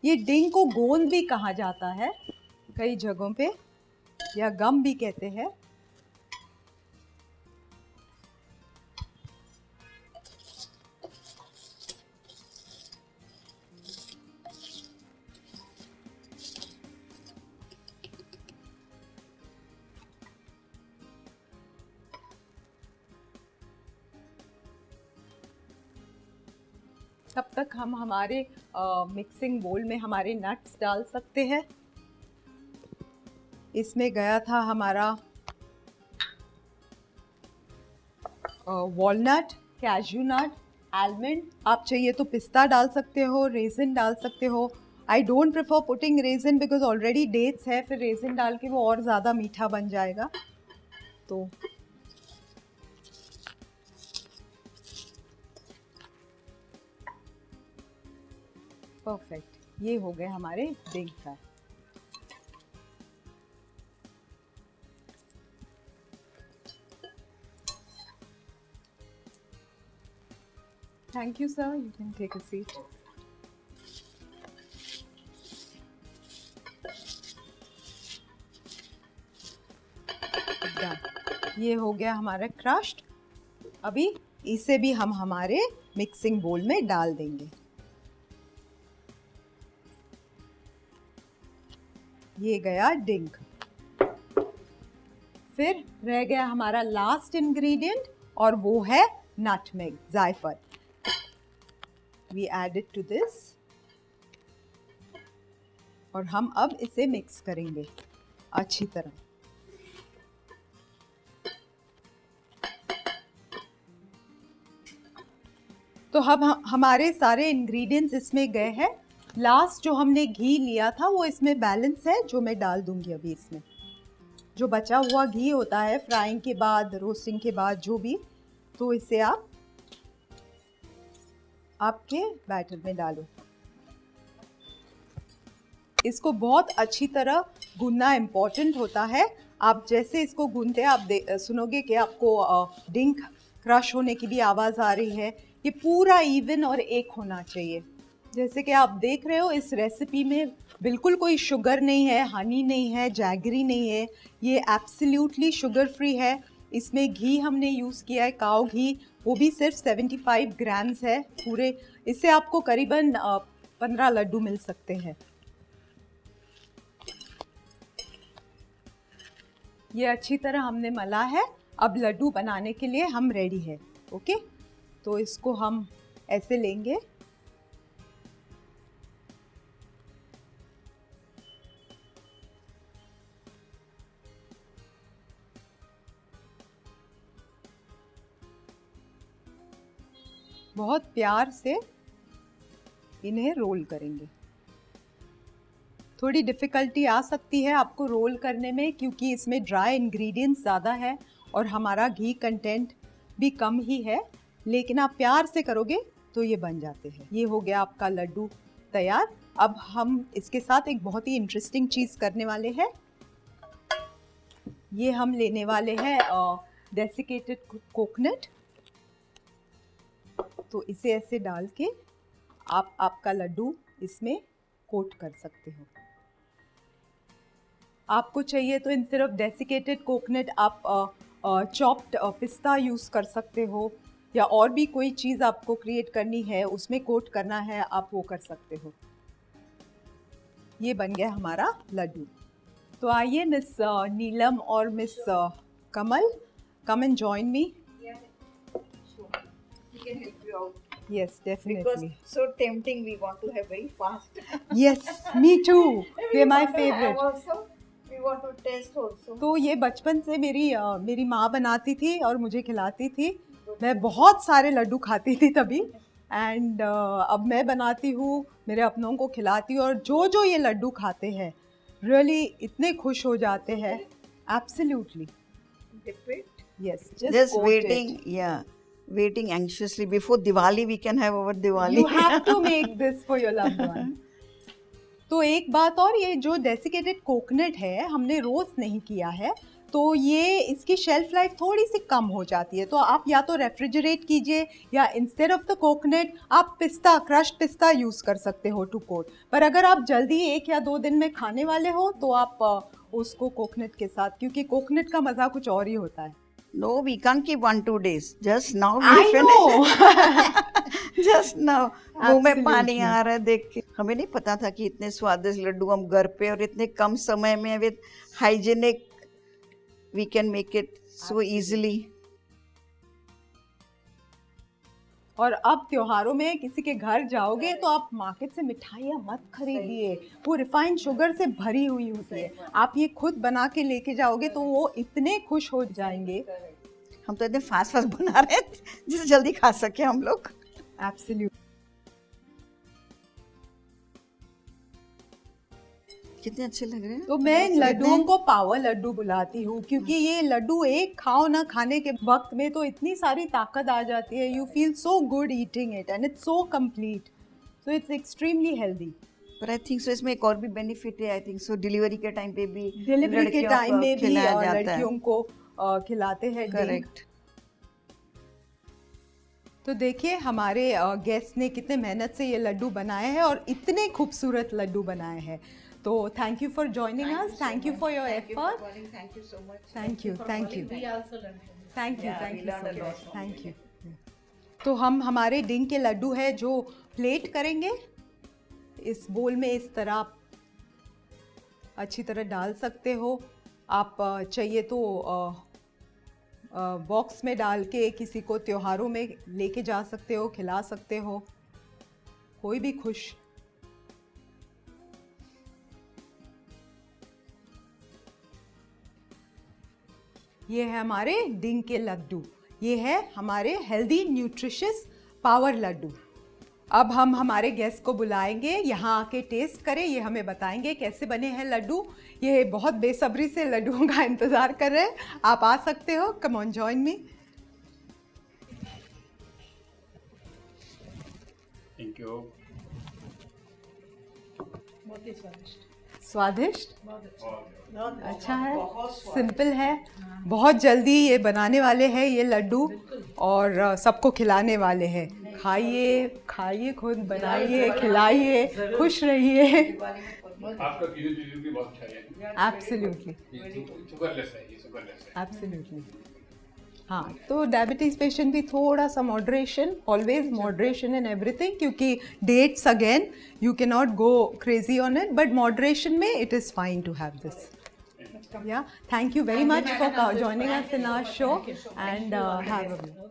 ये डिंग को गोंद भी कहा जाता है कई जगहों पे, या गम भी कहते हैं। तब तक हम हमारे मिक्सिंग बोल में हमारे नट्स डाल सकते हैं। इसमें गया था हमारा वॉलनट, कैश्यू नट, आलमंड। आप चाहिए तो पिस्ता डाल सकते हो, रेजिन डाल सकते हो। I don't prefer putting resin because already dates है, फिर रेजिन डाल के वो और ज़्यादा मीठा बन जाएगा। तो परफेक्ट, ये हो गए हमारे डिंग fry. Thank you, sir. You can take a seat. Done. ये हो गया हमारा क्रश्ड। अभी इसे भी हम हमारे मिक्सिंग बोल में डाल देंगे। ये गया डिंग। फिर रह गया हमारा लास्ट इंग्रेडिएंट और वो है नटमेग, जायफल। We add it to this और हम अब इसे मिक्स करेंगे अच्छी तरह। तो अब हमारे सारे इंग्रेडिएंट्स इसमें गए हैं। लास्ट जो हमने घी लिया था वो इसमें बैलेंस है, जो मैं डाल दूंगी अभी इसमें। जो बचा हुआ घी होता है फ्राइंग के बाद, रोस्टिंग के बाद, जो भी, तो इसे आप आपके बैटर में डालो। इसको बहुत अच्छी तरह गूंदना इम्पॉर्टेंट होता है। आप जैसे इसको गूंदते हैं आप सुनोगे कि आपको डिंग क्रश होने की भी आवाज़ आ रही है। ये पूरा इवन और एक होना चाहिए। जैसे कि आप देख रहे हो इस रेसिपी में बिल्कुल कोई शुगर नहीं है, हनी नहीं है, जैगरी नहीं है। ये एब्सोल्युटली शुगर फ्री है। इसमें घी हमने यूज़ किया है, काऊ घी, वो भी सिर्फ 75 ग्राम्स है पूरे। इससे आपको करीबन 15 लड्डू मिल सकते हैं। ये अच्छी तरह हमने मला है। अब लड्डू बनाने के लिए हम रेडी है। ओके, तो इसको हम ऐसे लेंगे। बहुत प्यार से इन्हें रोल करेंगे। थोड़ी डिफ़िकल्टी आ सकती है आपको रोल करने में क्योंकि इसमें ड्राई इंग्रेडिएंट्स ज़्यादा है और हमारा घी कंटेंट भी कम ही है, लेकिन आप प्यार से करोगे तो ये बन जाते हैं। ये हो गया आपका लड्डू तैयार। अब हम इसके साथ एक बहुत ही इंटरेस्टिंग चीज़ करने वाले हैं। ये हम लेने वाले हैं डेसिकेटेड कोकोनट। तो इसे ऐसे डाल के आप आपका लड्डू इसमें कोट कर सकते हो। आपको चाहिए तो इंस्टेड ऑफ डेसिकेटेड कोकोनट आप चॉप्ड पिस्ता यूज़ कर सकते हो, या और भी कोई चीज़ आपको क्रिएट करनी है, उसमें कोट करना है, आप वो कर सकते हो। ये बन गया हमारा लड्डू। तो आइए मिस नीलम और miss Kamal, come and join me. We can help you out. Yes, definitely. Because so tempting, we want to have very fast. Yes, me too. They're my want to have favorite. Also, we want to taste also. तो ये बचपन से मेरी माँ बनाती थी और मुझे खिलाती थी। मैं बहुत सारे लड्डू खाती थी तभी, एंड अब मैं बनाती हूँ, मेरे अपनों को खिलाती हूँ, और जो जो ये लड्डू खाते हैं रियली इतने खुश हो जाते हैं। Absolutely. Yes, Just coat waiting, it. yeah, waiting anxiously. Before Diwali, we can have our Diwali. You have to make this for your loved ones. तो एक बात और, ये जो डेसिकेटेड कोकोनट है हमने रोस्ट नहीं किया है, तो ये इसकी शेल्फ लाइफ थोड़ी सी कम हो जाती है, तो आप या तो रेफ्रिजरेट कीजिए या इंस्टेड ऑफ द कोकोनट आप पिस्ता, क्रश्ड पिस्ता यूज़ कर सकते हो टू कोट। पर अगर आप जल्दी 1 या 2 दिन में खाने वाले हो तो आप उसको कोकोनट के साथ, क्योंकि कोकोनट का मज़ा कुछ और ही होता है। No, we can't keep 1-2 days. Just now we I finished. know. Just now. मुंह में पानी Absolutely. आ रहा है देख के। हमें नहीं पता था कि इतने स्वादिष्ट लड्डू हम घर पे और इतने कम समय में with hygienic we can make it so easily. और अब त्योहारों में किसी के घर जाओगे तो आप मार्केट से मिठाइयाँ मत खरीदिए, वो रिफाइंड शुगर से भरी हुई होती है। आप ये खुद बना के लेके जाओगे तो वो इतने खुश हो जाएंगे। हम तो इतने फास्ट फास्ट बना रहे हैं जिससे जल्दी खा सके हम लोग। एब्सोल्यूट। कितने अच्छे लग रहे हैं। तो मैं इन लड्डुओं को पावर लड्डू बुलाती हूँ, क्योंकि ये लड्डू एक खाओ ना, खाने के वक्त में तो इतनी सारी ताकत आ जाती है। You feel so good eating it and it's so complete, so it's extremely healthy. पर आई थिंक सो इसमें एक और भी बेनिफिट है। आई थिंक सो डिलीवरी के टाइम पे भी डिलीवरी के टाइम में भी खिलाया जाता है। लड़कियों को खिलाते हैं। करेक्ट। तो देखिए हमारे गेस्ट ने कितने मेहनत से ये लड्डू बनाए हैं और इतने खूबसूरत लड्डू बनाए हैं। तो thank you for joining us, thank you for your effort, Thank you so much. Thank you, thank you, We also learned from you. Thank you, Yeah, thank we you learned a so lot much, from thank you. तो हम हमारे डिंग के लड्डू है जो plate करेंगे इस बोल में, इस तरह आप अच्छी तरह डाल सकते हो। आप चाहिए तो बॉक्स में डाल के किसी को त्योहारों में लेके जा सकते हो, खिला सकते हो, कोई भी खुश। ये है हमारे डिंग के लड्डू, ये है हमारे हेल्दी न्यूट्रिशियस पावर लड्डू। अब हम हमारे गेस्ट को बुलाएंगे, यहाँ आके टेस्ट करें, ये हमें बताएंगे कैसे बने हैं लड्डू। ये बहुत बेसब्री से लड्डुओं का इंतज़ार कर रहे हैं। आप आ सकते हो, come on join me. Thank you. बहुत ही स्वादिष्ट। स्वादिष्ट, बहुत अच्छा है, सिंपल है, बहुत जल्दी ये बनाने वाले हैं ये लड्डू और सबको खिलाने वाले हैं। खाइए, खाइए, खुद बनाइए, खिलाइए, खुश रहिए। आपका डिलीवरी बहुत अच्छा है। एब्सोल्युटली, शुगरलेस है, ये शुगरलेस है। एब्सोल्युटली। हाँ, तो डायबिटीज़ पेशेंट भी थोड़ा सा moderation, always moderation in everything, क्योंकि that's again you can not go crazy on it, but moderation में it is fine to have this. Yeah, thank you very much for joining us in our show and have a